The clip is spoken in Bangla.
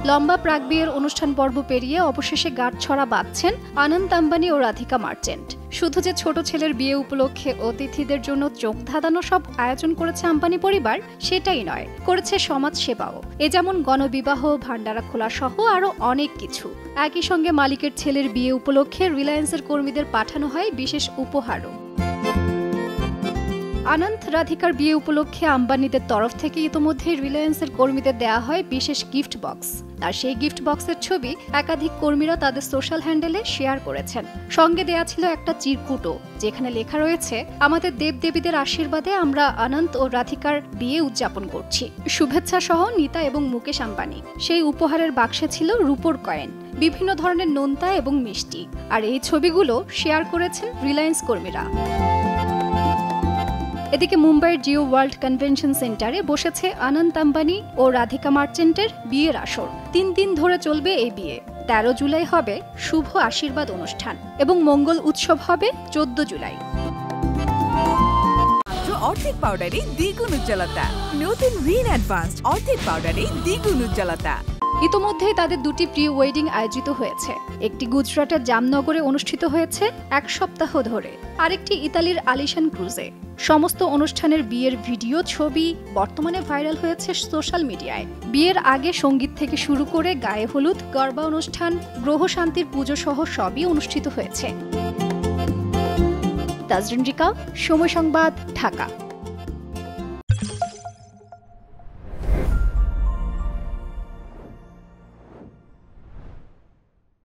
লম্বা প্রাক-বিয়ের অনুষ্ঠান পর্ব পেরিয়ে অবশেষে গাঁটছড়া বাঁধছেন আনন্দ আম্বানি ও রাধিকা মার্চেন্ট। শুধু যে ছোট ছেলের বিয়ে উপলক্ষে অতিথিদের জন্য চোখ ধাঁধানো সব আয়োজন করেছে আম্বানি পরিবার সেটাই নয়, করেছে সমাজ সেবাও। এ যেমন গণবিবাহ, ভান্ডারা খোলা সহ আরো অনেক কিছু। একই সঙ্গে মালিকের ছেলের বিয়ে উপলক্ষে রিলায়েন্সের কর্মীদের পাঠানো হয় বিশেষ উপহারও। আনন্দ রাধিকার বিয়ে উপলক্ষে আম্বানিদের তরফ থেকে ইতোমধ্যে রিলায়েন্সের কর্মীদের দেয়া হয় বিশেষ গিফট বক্স। আর সেই গিফট বক্সের ছবি একাধিক কর্মীরা তাদের সোশ্যাল হ্যান্ডেলে শেয়ার করেছেন। সঙ্গে দেয়া ছিল একটা চিরকুটও, যেখানে লেখা রয়েছে, আমাদের দেবদেবীদের আশীর্বাদে আমরা আনন্দ ও রাধিকার বিয়ে উদযাপন করছি। শুভেচ্ছা সহ নীতা এবং মুকেশ আম্বানি। সেই উপহারের বাক্সে ছিল রূপোর কয়েন, বিভিন্ন ধরনের নোনতা এবং মিষ্টি। আর এই ছবিগুলো শেয়ার করেছেন রিলায়েন্স কর্মীরা। এদিকে মুম্বাইয়ের জিও ওয়ার্ল্ড কনভেনশন সেন্টারে বসেছে আনন্দ আম্বানি ও রাধিকা মার্চেন্টের বিয়ের আসর। 3 দিন ধরে চলবে এই বিয়ে। 13 জুলাই হবে শুভ আশীর্বাদ অনুষ্ঠান এবং মঙ্গল উৎসব হবে 14 জুলাই। অর্ধেক পাউডারে দ্বিগুণ উজ্জ্বলতা। নতুন রিন অ্যাডভান্সড অর্ধেক পাউডারে দ্বিগুণ উজ্জ্বলতা। ইতোমধ্যেই তাদের 2টি প্রি ওয়েডিং আয়োজিত হয়েছে। একটি গুজরাটের জামনগরে অনুষ্ঠিত হয়েছে 1 সপ্তাহ ধরে, আরেকটি ইতালির আলিশান ক্রুজে। সমস্ত অনুষ্ঠানের বিয়ের ভিডিও, ছবি বর্তমানে ভাইরাল হয়েছে সোশ্যাল মিডিয়ায়। বিয়ের আগে সঙ্গীত থেকে শুরু করে গায়ে হলুদ, গরবা অনুষ্ঠান, গ্রহ শান্তির পুজো সহ সবই অনুষ্ঠিত হয়েছে। তাজরিন রিকা, সময় সংবাদ, ঢাকা।